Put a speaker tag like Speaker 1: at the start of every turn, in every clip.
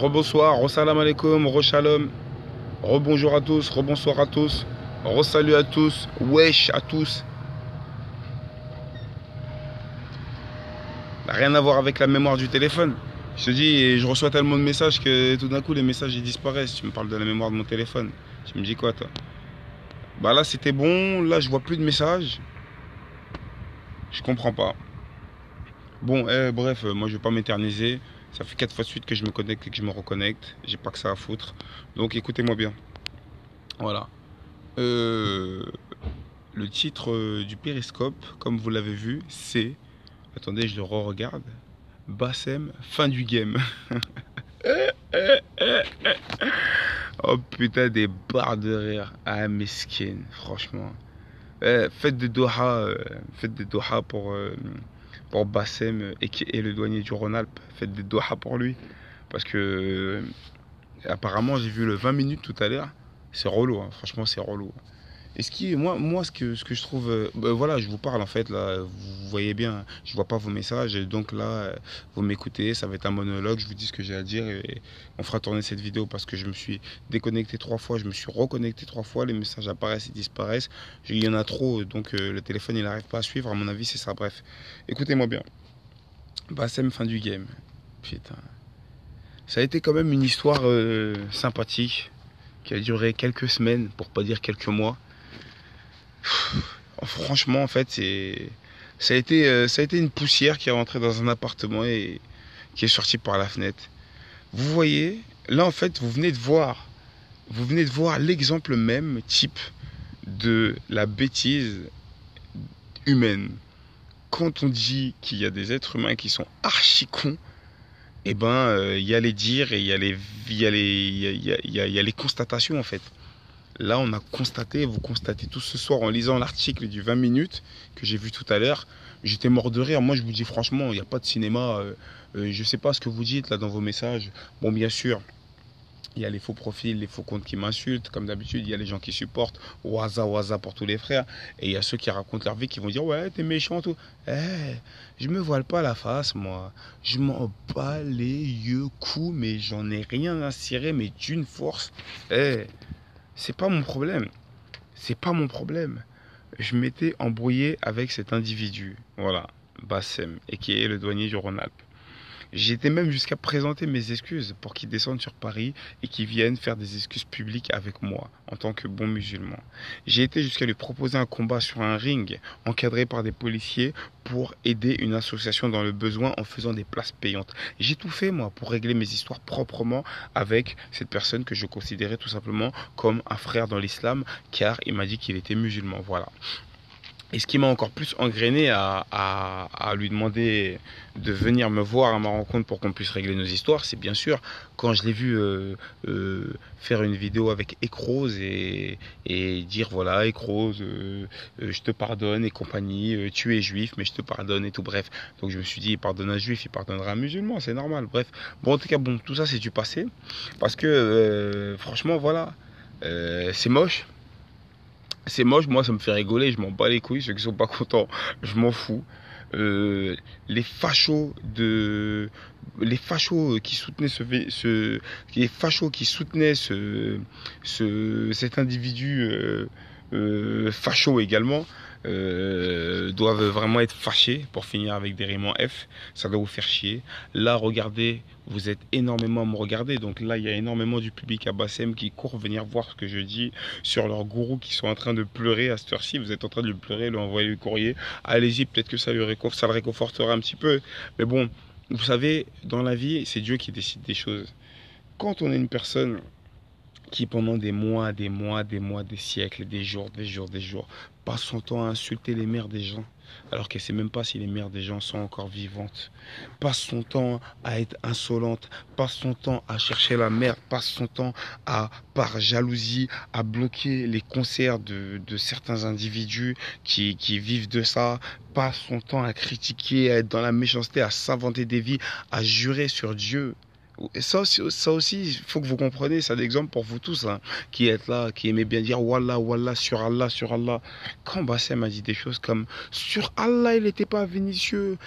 Speaker 1: Rebonsoir, re-salam alaikum, re-shalom, rebonjour à tous, rebonsoir à tous, re-salut à tous, wesh à tous. Rien à voir avec la mémoire du téléphone. Je te dis, je reçois tellement de messages que tout d'un coup les messages ils disparaissent. Tu me parles de la mémoire de mon téléphone. Tu me dis quoi toi? Bah là c'était bon, là je vois plus de messages. Je comprends pas. Bon, bref, moi je vais pas m'éterniser. Ça fait 4 fois de suite que je me connecte et que je me reconnecte. J'ai pas que ça à foutre. Donc écoutez-moi bien. Voilà. Euh, le titre du périscope, comme vous l'avez vu, c'est... Attendez, je le re-regarde. Bassem, fin du game. Oh putain, des barres de rire. Ah, mesquine, franchement. Faites des doha pour Bassem et qui est le douanier du Rhône-Alpes. Faites des doha pour lui. Parce que apparemment, j'ai vu le 20 minutes tout à l'heure. C'est relou, hein. Franchement, c'est relou. Et ce que je trouve, voilà, je vous parle en fait là, vous voyez bien, je vois pas vos messages, et donc là, vous m'écoutez, ça va être un monologue, je vous dis ce que j'ai à dire et on fera tourner cette vidéo parce que je me suis déconnecté 3 fois, je me suis reconnecté 3 fois, les messages apparaissent et disparaissent, il y en a trop, donc le téléphone il n'arrive pas à suivre, à mon avis c'est ça, bref. Écoutez-moi bien, Bassem, fin du game, putain. Ça a été quand même une histoire sympathique qui a duré quelques semaines, pour pas dire quelques mois. Franchement, en fait, ça a été une poussière qui est rentrée dans un appartement et qui est sortie par la fenêtre. Vous voyez, là, en fait, vous venez de voir l'exemple même type de la bêtise humaine. Quand on dit qu'il y a des êtres humains qui sont archi cons, eh ben, il y a les dires et il y a les constatations, en fait. Là, on a constaté, vous constatez tous ce soir en lisant l'article du 20 minutes que j'ai vu tout à l'heure. J'étais mort de rire. Moi, je vous dis franchement, il n'y a pas de cinéma. Je ne sais pas ce que vous dites là dans vos messages. Bon, bien sûr, il y a les faux profils, les faux comptes qui m'insultent. Comme d'habitude, il y a les gens qui supportent. Waza, waza pour tous les frères. Et il y a ceux qui racontent leur vie qui vont dire ouais, t'es méchant, tout. Je me voile pas la face, moi. Je m'en bats les yeux coups, mais j'en ai rien à cirer, mais d'une force. C'est pas mon problème. C'est pas mon problème. Je m'étais embrouillé avec cet individu. Voilà, Bassem, et qui est le douanier du Rhône-Alpes. J'étais même jusqu'à présenter mes excuses pour qu'il descende sur Paris et qu'il vienne faire des excuses publiques avec moi en tant que bon musulman. J'ai été jusqu'à lui proposer un combat sur un ring encadré par des policiers pour aider une association dans le besoin en faisant des places payantes. J'ai tout fait moi pour régler mes histoires proprement avec cette personne que je considérais tout simplement comme un frère dans l'islam car il m'a dit qu'il était musulman. Voilà. Et ce qui m'a encore plus engrainé à lui demander de venir me voir à ma rencontre pour qu'on puisse régler nos histoires, c'est bien sûr quand je l'ai vu faire une vidéo avec Ekrose et dire voilà Ekrose, je te pardonne et compagnie, tu es juif mais je te pardonne et tout, bref. Donc je me suis dit il pardonne un juif, il pardonnera un musulman, c'est normal, bref. Bon en tout cas bon tout ça c'est du passé parce que franchement voilà, c'est moche. C'est moche, moi ça me fait rigoler, je m'en bats les couilles, ceux qui sont pas contents, je m'en fous. Les fachos qui soutenaient les fachos qui soutenaient cet individu facho également doivent vraiment être fâchés pour finir avec des rimes en F. Ça doit vous faire chier. Là, regardez, vous êtes énormément à me regarder. Donc là, il y a énormément du public à Bassem qui court venir voir ce que je dis sur leurs gourous qui sont en train de pleurer à cette heure-ci. Vous êtes en train de le pleurer, lui envoyer le courrier. Allez-y, peut-être que ça le réconfortera un petit peu. Mais bon, vous savez, dans la vie, c'est Dieu qui décide des choses. Quand on est une personne qui pendant des siècles, des jours, passe son temps à insulter les mères des gens, alors qu'elle ne sait même pas si les mères des gens sont encore vivantes, passe son temps à être insolente, passe son temps à chercher la merde, passe son temps par jalousie, à bloquer les concerts de certains individus qui vivent de ça, passe son temps à critiquer, à être dans la méchanceté, à s'inventer des vies, à jurer sur Dieu. Et ça aussi, il faut que vous compreniez, c'est un exemple pour vous tous, hein, qui êtes là, qui aimez bien dire Wallah, Wallah, sur Allah, sur Allah. Quand Bassem a dit des choses comme sur Allah, il n'était pas Vinicieux,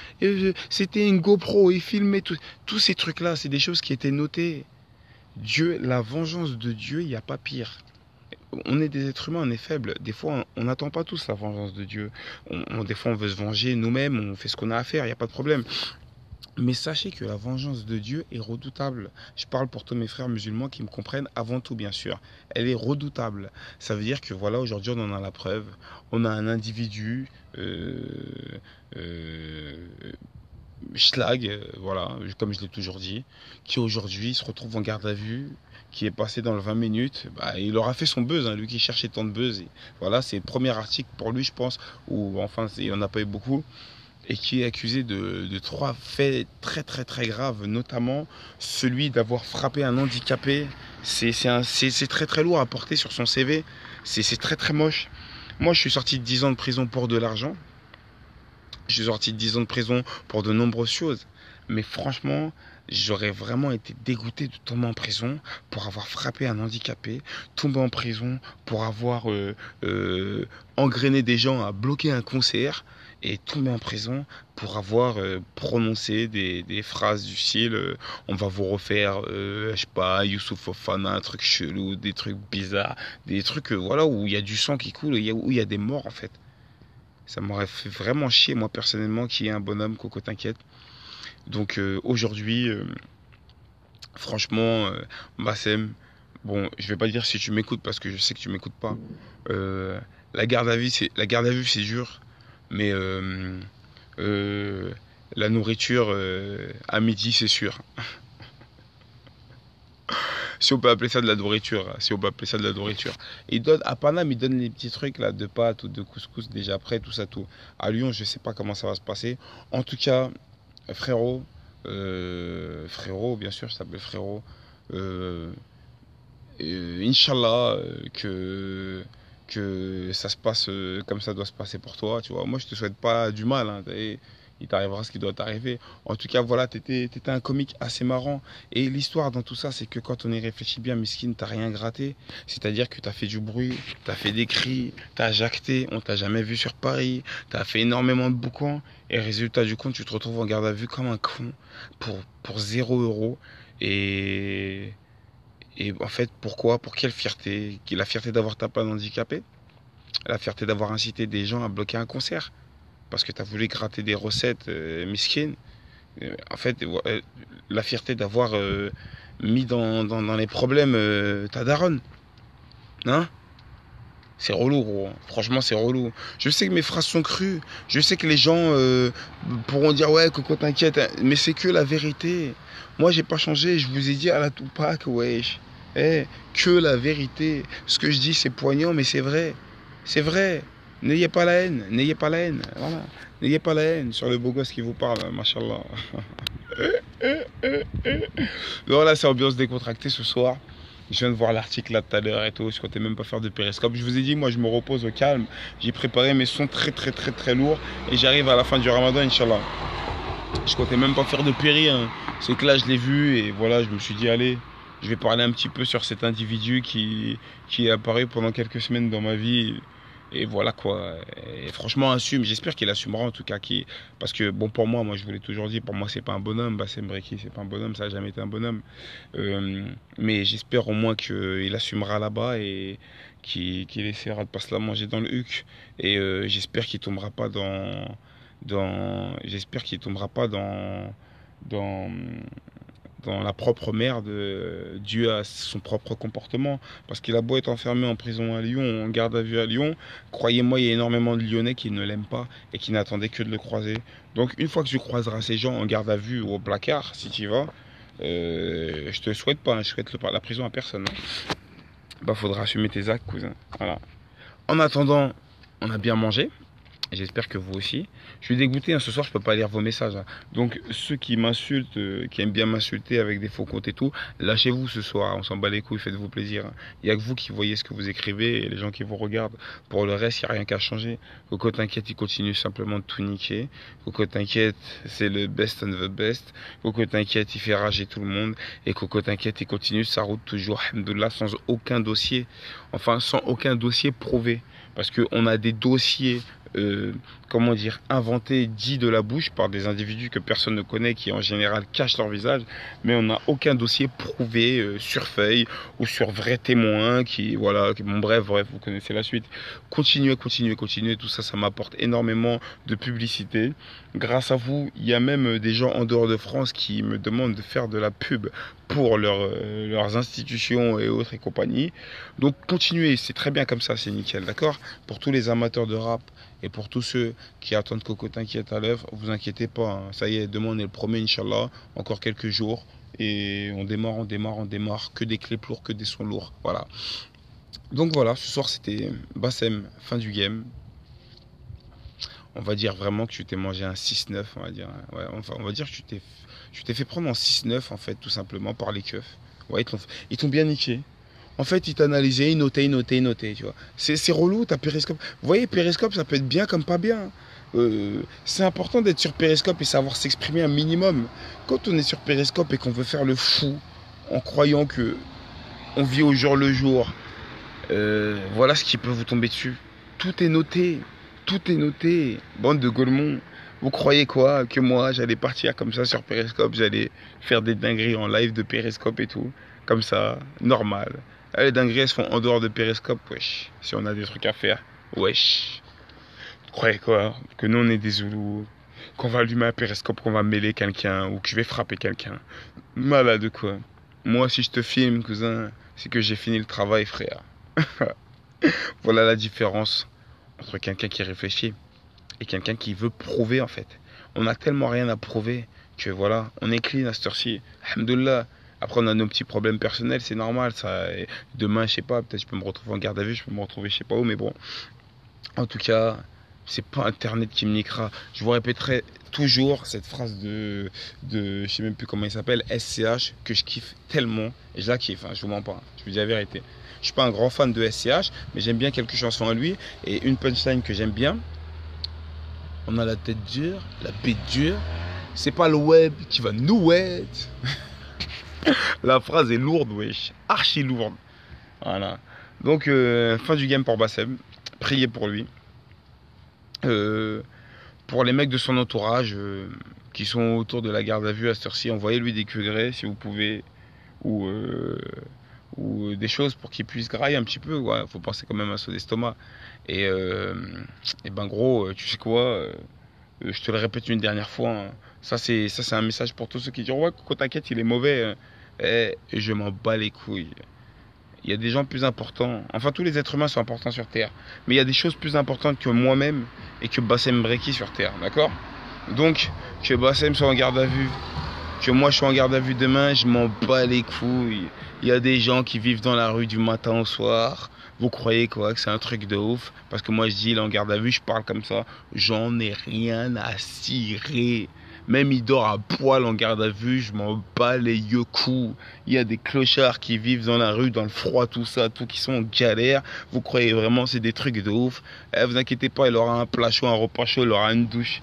Speaker 1: c'était une GoPro, il filmait tous ces trucs-là, c'est des choses qui étaient notées. Dieu, la vengeance de Dieu, il n'y a pas pire. On est des êtres humains, on est faibles. Des fois, on n'attend pas tous la vengeance de Dieu. Des fois, on veut se venger nous-mêmes, on fait ce qu'on a à faire, il n'y a pas de problème. Mais sachez que la vengeance de Dieu est redoutable. Je parle pour tous mes frères musulmans qui me comprennent avant tout, bien sûr. Elle est redoutable. Ça veut dire que voilà, aujourd'hui, on en a la preuve. On a un individu, euh, schlag, voilà, comme je l'ai toujours dit, qui aujourd'hui se retrouve en garde à vue, qui est passé dans le 20 minutes. Bah, il aura fait son buzz, hein, lui qui cherchait tant de buzz. Et voilà, c'est le premier article pour lui, je pense, ou enfin, il n'en a pas eu beaucoup et qui est accusé de trois faits très très très graves, notamment celui d'avoir frappé un handicapé. C'est très très lourd à porter sur son CV, c'est très très moche. Moi je suis sorti de 10 ans de prison pour de l'argent, je suis sorti de 10 ans de prison pour de nombreuses choses, mais franchement j'aurais vraiment été dégoûté de tomber en prison pour avoir frappé un handicapé, tomber en prison pour avoir engrainé des gens à bloquer un concert et tomber en prison pour avoir prononcé des phrases du style on va vous refaire, je sais pas, Youssouf Fofana, un truc chelou, des trucs bizarres, des trucs voilà, où il y a du sang qui coule, où il y a des morts en fait. Ça m'aurait fait vraiment chier, moi personnellement, qui est un bonhomme, Coco t'inquiète. Donc aujourd'hui, franchement, Bassem, bon, je vais pas dire si tu m'écoutes parce que je sais que tu m'écoutes pas. Euh, la garde à vue, c'est dur, mais euh, la nourriture à midi, c'est sûr. Si on peut appeler ça de la nourriture, si on peut appeler ça de la nourriture. Il donne, à Paname, ils donnent les petits trucs là de pâtes ou de couscous déjà prêts, tout ça, tout. À Lyon, je sais pas comment ça va se passer. En tout cas, frérot, frérot, bien sûr, je t'appelle frérot. Euh, Inch'Allah, que ça se passe comme ça doit se passer pour toi, tu vois. Moi, je te souhaite pas du mal, hein, il t'arrivera ce qui doit t'arriver. En tout cas, voilà, t'étais un comique assez marrant. Et l'histoire dans tout ça, c'est que quand on y réfléchit bien, Miskin, t'as rien gratté. C'est-à-dire que t'as fait du bruit, t'as fait des cris, t'as jacté, on t'a jamais vu sur Paris, t'as fait énormément de boucans. Et résultat du compte, tu te retrouves en garde à vue comme un con pour 0 €. Et et en fait, pourquoi? Pour quelle fierté? La fierté d'avoir tapé un handicapé? La fierté d'avoir incité des gens à bloquer un concert? Parce que tu as voulu gratter des recettes misquines? En fait, la fierté d'avoir mis dans les problèmes ta daronne? Hein? C'est relou, gros. Franchement, c'est relou. Je sais que mes phrases sont crues. Je sais que les gens pourront dire ouais, Coco, t'inquiète, hein. Mais c'est que la vérité. Moi, j'ai pas changé. Je vous ai dit à la Tupac, wesh. Eh, que la vérité. Ce que je dis, c'est poignant, mais c'est vrai. C'est vrai. N'ayez pas la haine. N'ayez pas la haine. Voilà. N'ayez pas la haine sur le beau gosse qui vous parle, machallah. Voilà, c'est ambiance décontractée ce soir. Je viens de voir l'article là tout à l'heure et tout, je comptais même pas faire de périscope. Je vous ai dit, moi je me repose au calme. J'ai préparé mes sons très très très très lourds et j'arrive à la fin du ramadan, Inch'Allah. Je comptais même pas faire de péri, hein. C'est que là je l'ai vu et voilà, je me suis dit, allez, je vais parler un petit peu sur cet individu qui est apparu pendant quelques semaines dans ma vie. Et voilà quoi. Et franchement, assume. J'espère qu'il assumera en tout cas. Parce que bon, pour moi, je vous l'ai toujours dit, pour moi, c'est pas un bonhomme. Bassem Breki, c'est pas un bonhomme. Ça n'a jamais été un bonhomme. Mais j'espère au moins qu'il assumera là-bas et qu'il essaiera de pas se la manger dans le huc. Et j'espère qu'il tombera pas j'espère qu'il tombera pas dans dans la propre merde due à son propre comportement. Parce qu'il a beau être enfermé en prison à Lyon, en garde à vue à Lyon, croyez-moi, il y a énormément de Lyonnais qui ne l'aiment pas et qui n'attendaient que de le croiser. Donc une fois que tu croiseras ces gens en garde à vue ou au placard, si tu y vas, je te souhaite pas, hein, je souhaite la prison à personne. Hein. Bah faudra assumer tes actes, cousin. Voilà. En attendant, on a bien mangé. J'espère que vous aussi. Je suis dégoûté, hein, ce soir je peux pas lire vos messages. Hein. Donc ceux qui m'insultent, qui aiment bien m'insulter avec des faux comptes et tout, lâchez-vous ce soir, on s'en bat les couilles, faites-vous plaisir. Hein. Il n'y a que vous qui voyez ce que vous écrivez et les gens qui vous regardent. Pour le reste, il n'y a rien qu'à changer. Coco t'inquiète, il continue simplement de tout niquer. Coco t'inquiète, c'est le best and the best. Coco t'inquiète, il fait rager tout le monde. Et Coco t'inquiète, il continue sa route toujours, alhamdoulilah, sans aucun dossier. Enfin, sans aucun dossier prouvé. Parce qu'on a des dossiers comment dire, inventé, dit de la bouche par des individus que personne ne connaît, qui en général cachent leur visage, mais on n'a aucun dossier prouvé sur feuille ou sur vrai témoin voilà, bon, bref, vous connaissez la suite. Continuez, continuez, continuez, tout ça, ça m'apporte énormément de publicité. Grâce à vous, il y a même des gens en dehors de France qui me demandent de faire de la pub pour leurs institutions et autres et compagnie. Donc continuez, c'est très bien comme ça, c'est nickel, d'accord? Pour tous les amateurs de rap et pour tous ceux qui attendent Cocotin qui est à l'œuvre, vous inquiétez pas, hein. Ça y est, demain on est le premier, Inch'Allah, encore quelques jours. Et on démarre, on démarre, on démarre, que des clips lourds, que des sons lourds, voilà. Donc voilà, ce soir c'était Bassem, fin du game. On va dire vraiment que tu t'es mangé un 6-9, on va dire. Ouais, enfin, on va dire que tu t'es fait prendre en 6-9 en fait, tout simplement, par les keufs. Ouais, ils t'ont bien niqué. En fait, ils t'analysaient, ils notaient, tu vois. C'est relou, ta Périscope. Vous voyez, Périscope, ça peut être bien comme pas bien. C'est important d'être sur Périscope et savoir s'exprimer un minimum. Quand on est sur Périscope et qu'on veut faire le fou, en croyant que on vit au jour le jour, voilà ce qui peut vous tomber dessus. Tout est noté. Tout est noté. Bande de Golemons. Vous croyez quoi? Que moi, j'allais partir comme ça sur Périscope, j'allais faire des dingueries en live de Périscope et tout. Comme ça, normal. Les dingueries, elles se font en dehors de Périscope, wesh. Si on a des trucs à faire, wesh. Vous croyez quoi? Que nous, on est des Zoulous, qu'on va allumer un Périscope, qu'on va mêler quelqu'un, ou que je vais frapper quelqu'un. Malade quoi. Moi, si je te filme, cousin, c'est que j'ai fini le travail, frère. Voilà la différence entre quelqu'un qui réfléchit et quelqu'un qui veut prouver en fait. On a tellement rien à prouver que voilà, on est clean à cette heure-ci. Alhamdoulilah. Après on a nos petits problèmes personnels, c'est normal ça. Et demain, je sais pas, peut-être je peux me retrouver en garde à vue, je peux me retrouver je sais pas où, mais bon. En tout cas, c'est pas Internet qui me niquera. Je vous répéterai toujours cette phrase je sais même plus comment il s'appelle, SCH, que je kiffe tellement. Et je la kiffe, hein, je vous mens pas, je vous dis la vérité. Je suis pas un grand fan de SCH, mais j'aime bien quelques chansons à lui. Et une punchline que j'aime bien, on a la tête dure, la bête dure. C'est pas le web qui va nous aider. La phrase est lourde, wesh. Archi lourde. Voilà. Donc, fin du game pour Bassem. Priez pour lui. Pour les mecs de son entourage qui sont autour de la garde à vue à cette heure-ci, envoyez-lui des cugrés si vous pouvez. Ou des choses pour qu'il puisse grailler un petit peu. Ouais, faut penser quand même à son estomac. Et ben gros, tu sais quoi, je te le répète une dernière fois, hein. Ça c'est un message pour tous ceux qui disent ouais, Coco t'inquiète, il est mauvais. Et je m'en bats les couilles. Il y a des gens plus importants. Enfin, tous les êtres humains sont importants sur Terre. Mais il y a des choses plus importantes que moi-même et que Bassem Breki sur Terre. D'accord? Donc, que Bassem soit en garde à vue, que moi je suis en garde à vue demain, je m'en bats les couilles. Il y a des gens qui vivent dans la rue du matin au soir. Vous croyez quoi que c'est un truc de ouf? Parce que moi je dis il est en garde à vue, je parle comme ça. J'en ai rien à cirer. Même il dort à poil en garde à vue, je m'en bats les yeux coups. Il y a des clochards qui vivent dans la rue, dans le froid, tout ça, tout qui sont en galère. Vous croyez vraiment c'est des trucs de ouf? Vous inquiétez pas, il aura un plat chaud, un repas chaud, il aura une douche.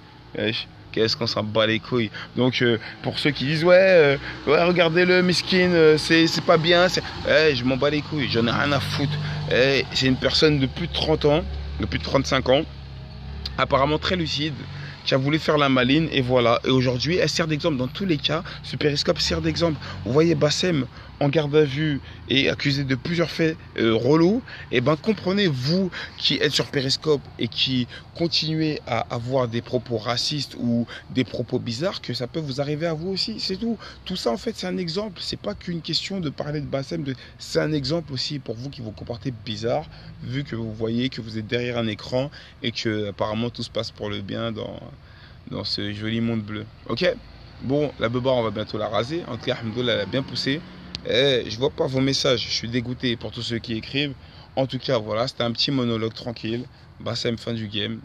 Speaker 1: Qu'est-ce qu'on s'en bat les couilles. Donc pour ceux qui disent ouais regardez-le miskin, c'est pas bien, je m'en bats les couilles, j'en ai rien à foutre. C'est une personne de plus de 30 ans, de plus de 35 ans, apparemment très lucide, qui a voulu faire la maline et voilà. Et aujourd'hui, elle sert d'exemple. Dans tous les cas, ce périscope sert d'exemple. Vous voyez Bassem en garde à vue et accusé de plusieurs faits relous. Et ben comprenez, vous qui êtes sur périscope et qui continuez à avoir des propos racistes ou des propos bizarres, que ça peut vous arriver à vous aussi. C'est tout. Tout ça en fait, c'est un exemple. C'est pas qu'une question de parler de Bassem. C'est un exemple aussi pour vous qui vous comportez bizarre, vu que vous voyez que vous êtes derrière un écran et que apparemment tout se passe pour le bien dans ce joli monde bleu. Ok? Bon, la beubare, on va bientôt la raser. En tout cas, alhamdoulilah, elle a bien poussé. Je vois pas vos messages. Je suis dégoûté pour tous ceux qui écrivent. En tout cas, voilà, c'était un petit monologue tranquille. Bassem, fin du game.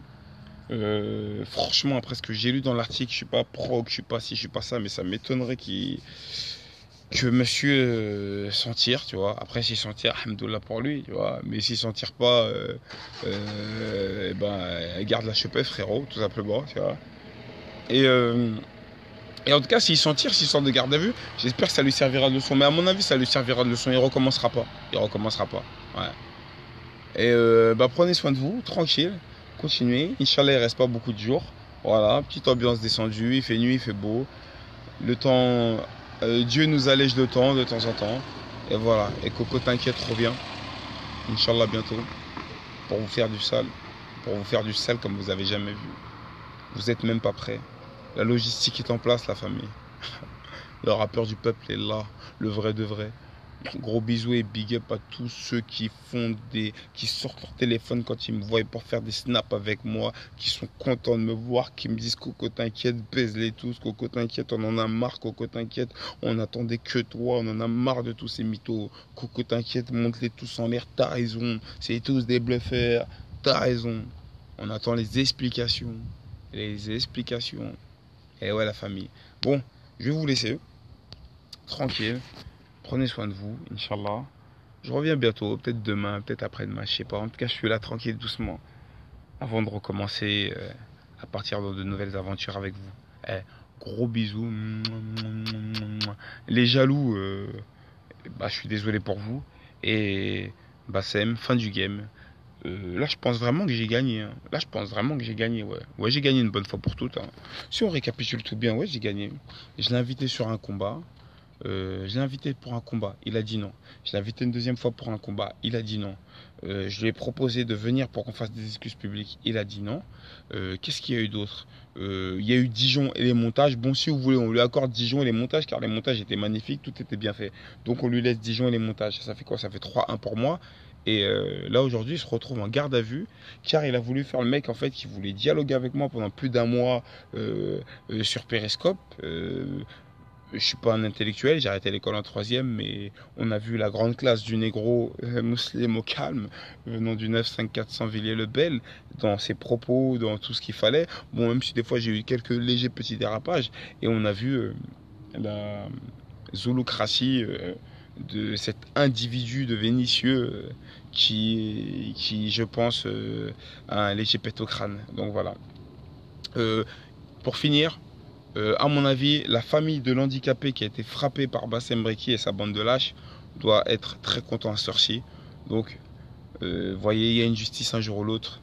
Speaker 1: Franchement, après ce que j'ai lu dans l'article, je suis pas pro, je suis pas ci, je suis pas ça, mais ça m'étonnerait que monsieur s'en tire, tu vois. Après, s'il s'en tire, alhamdoulilah pour lui, tu vois. Mais s'il s'en tire pas, garde la chepelle, frérot, tout simplement, tu vois. Et en tout cas, s'il s'en tire, s'il sort de garde à vue, j'espère que ça lui servira de leçon. Mais à mon avis, ça lui servira de leçon. Il recommencera pas. Il recommencera pas. Ouais. Et prenez soin de vous, tranquille. continuez. Inch'Allah, il reste pas beaucoup de jours. Voilà, petite ambiance descendue, il fait nuit, il fait beau. Le temps, Dieu nous allège le temps de temps en temps. Et voilà, et Coco t'inquiète, reviens. Inch'Allah bientôt. Pour vous faire du sale. Pour vous faire du sale comme vous avez jamais vu. Vous êtes même pas prêts. La logistique est en place, la famille. Le rappeur du peuple est là, le vrai de vrai. Gros bisous et big up à tous ceux qui sortent leur téléphone quand ils me voient pour faire des snaps avec moi, qui sont contents de me voir, qui me disent Coco t'inquiète, baise-les tous, Coco t'inquiète, on en a marre, Coco t'inquiète, on attendait que toi, on en a marre de tous ces mythos, Coco t'inquiète, monte-les tous en l'air, t'as raison, c'est tous des bluffeurs, t'as raison. On attend les explications, et ouais la famille. Bon, je vais vous laisser, tranquille. Prenez soin de vous, Inch'Allah. Je reviens bientôt, peut-être demain, peut-être après-demain, je sais pas. En tout cas, je suis là tranquille, doucement, avant de recommencer à partir dans de nouvelles aventures avec vous. Gros bisous. Les jaloux, je suis désolé pour vous. Et Bassem, fin du game. Là, je pense vraiment que j'ai gagné. Hein. Là, je pense vraiment que j'ai gagné, ouais. Ouais, j'ai gagné une bonne fois pour toutes. Hein. Si on récapitule tout bien, ouais, j'ai gagné. Je l'ai invité sur un combat. Je l'ai invité pour un combat, il a dit non. Je l'ai invité une deuxième fois pour un combat, il a dit non. Je lui ai proposé de venir pour qu'on fasse des excuses publiques, il a dit non. Qu'est-ce qu'il y a eu d'autre? Il y a eu Dijon et les montages. Bon, si vous voulez, on lui accorde Dijon et les montages, car les montages étaient magnifiques, tout était bien fait. Donc on lui laisse Dijon et les montages. Ça fait quoi? Ça fait 3-1 pour moi. Et là aujourd'hui, il se retrouve en garde à vue, car il a voulu faire le mec en fait qui voulait dialoguer avec moi pendant plus d'un mois sur Periscope. Je suis pas un intellectuel, j'ai arrêté l'école en troisième, mais on a vu la grande classe du négro musulman au calme, venant du 95400 Villiers-le-Bel, dans ses propos, dans tout ce qu'il fallait. Bon, même si des fois j'ai eu quelques légers petits dérapages, et on a vu la zoulocratie de cet individu de Vénitieux qui, je pense, a un léger pet au crâne. Donc voilà. Pour finir, à mon avis, la famille de l'handicapé qui a été frappé par Bassem Breki et sa bande de lâches doit être très content à ce heure-ci. Donc, voyez, il y a une justice un jour ou l'autre.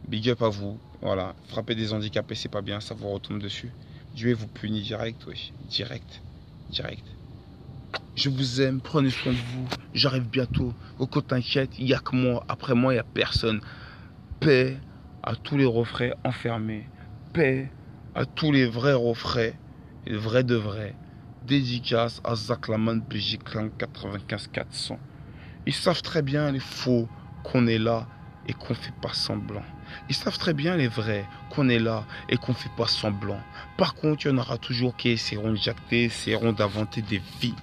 Speaker 1: Big up à vous. Voilà, frapper des handicapés, c'est pas bien, ça vous retombe dessus. Dieu vous punit direct, oui. Direct. Je vous aime, prenez soin de vous. J'arrive bientôt. Coco t'inquiète, il n'y a que moi. Après moi, il n'y a personne. Paix à tous les refrains enfermés. Paix à tous les vrais refrains, les vrais de vrais. Dédicace à Zaklaman PJ Clan 95 400. Ils savent très bien les faux qu'on est là et qu'on fait pas semblant. Ils savent très bien les vrais qu'on est là et qu'on fait pas semblant. Par contre, il y en aura toujours qui essaieront de jacter, essaieront d'inventer des vies.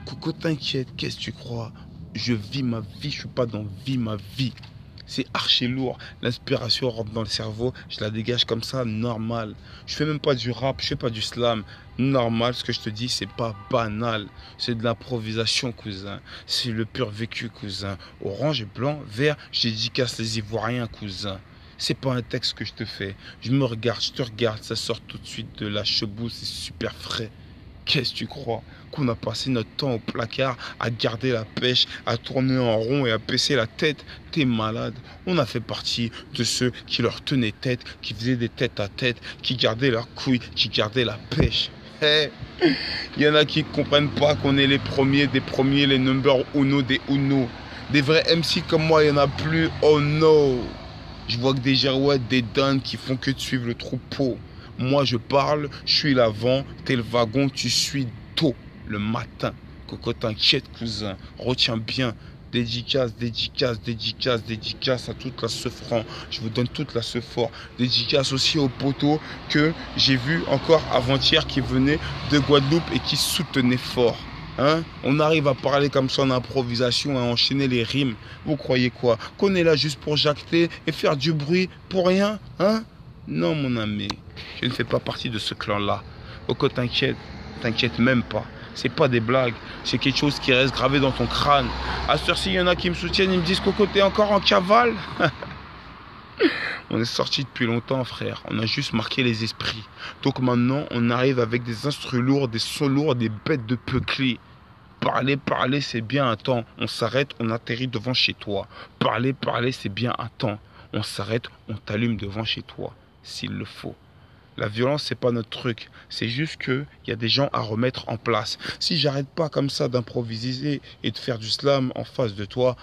Speaker 1: Coco t'inquiète, qu'est-ce que tu crois? Je vis ma vie, je suis pas dans vie ma vie. C'est archi lourd. L'inspiration rentre dans le cerveau, je la dégage comme ça, normal. Je fais même pas du rap, je fais pas du slam. Normal, ce que je te dis, c'est pas banal. C'est de l'improvisation, cousin. C'est le pur vécu, cousin. Orange, blanc, vert, je dédicace les Ivoiriens, cousin. C'est pas un texte que je te fais. Je me regarde, je te regarde, ça sort tout de suite de la chebou, c'est super frais. Qu'est-ce que tu crois? Qu'on a passé notre temps au placard à garder la pêche, à tourner en rond et à baisser la tête? T'es malade. On a fait partie de ceux qui leur tenaient tête, qui faisaient des têtes à tête, qui gardaient leurs couilles, qui gardaient la pêche. Il y en a qui ne comprennent pas qu'on est les premiers des premiers, les number uno des uno. Des vrais MC comme moi, il n'y en a plus. Oh no. Je vois que des girouettes, des dons qui font que de suivre le troupeau. Moi je parle, je suis l'avant, t'es le wagon, tu suis tôt le matin. Coco t'inquiète cousin, retiens bien. Dédicace à toute la Seufran. Je vous donne toute la Sephore. Dédicace aussi aux poteaux que j'ai vu encore avant-hier qui venaient de Guadeloupe et qui soutenaient fort. Hein? On arrive à parler comme ça en improvisation, à enchaîner les rimes. Vous croyez quoi? Qu'on est là juste pour jacter et faire du bruit pour rien? Hein? Non mon ami, je ne fais pas partie de ce clan-là. Coco t'inquiète même pas. C'est pas des blagues, c'est quelque chose qui reste gravé dans ton crâne. À ce heure-ci, il y en a qui me soutiennent, ils me disent Coco t'es encore en cavale. On est sorti depuis longtemps frère, on a juste marqué les esprits. Donc maintenant on arrive avec des instrus lourds, des sons lourds, des bêtes de peuclés. Parler c'est bien un temps. On s'arrête, on atterrit devant chez toi. Parler c'est bien un temps. On s'arrête, on t'allume devant chez toi, s'il le faut. La violence, c'est pas notre truc. C'est juste qu'il y a des gens à remettre en place. Si j'arrête pas comme ça d'improviser et de faire du slam en face de toi,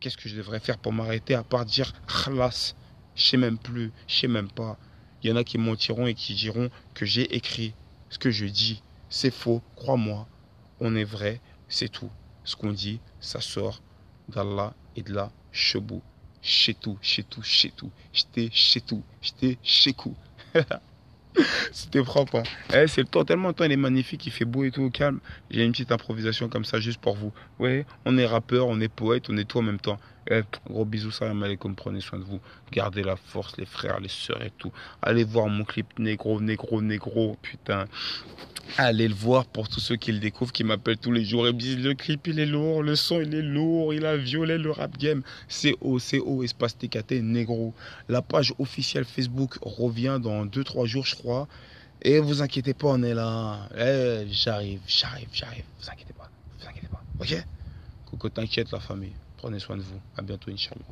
Speaker 1: qu'est-ce que je devrais faire pour m'arrêter à part dire khalas? Je sais même plus, je sais même pas. Il y en a qui mentiront et qui diront que j'ai écrit. Ce que je dis, c'est faux, crois-moi. On est vrai, c'est tout. Ce qu'on dit, ça sort d'Allah et de la chebou. Chez tout, chez tout, chez tout. J'étais chez tout, j'étais chez coup. C'était propre, hein. C'est le temps, tellement le temps il est magnifique, il fait beau et tout au calme. J'ai une petite improvisation comme ça juste pour vous. Ouais, on est rappeur, on est poète, on est tout en même temps. Gros bisous, salam alaikum, prenez soin de vous. Gardez la force, les frères, les sœurs et tout. Allez voir mon clip négro, négro, négro, putain. Allez le voir pour tous ceux qui le découvrent, qui m'appellent tous les jours et me disent le clip il est lourd, le son il est lourd, il a violé le rap game. CO, espace TKT, négro. La page officielle Facebook revient dans 2-3 jours, je crois. Et vous inquiétez pas, on est là. J'arrive. Vous inquiétez pas, vous inquiétez pas. Ok? Coco, t'inquiète la famille. Prenez soin de vous. À bientôt, Inch'Allah.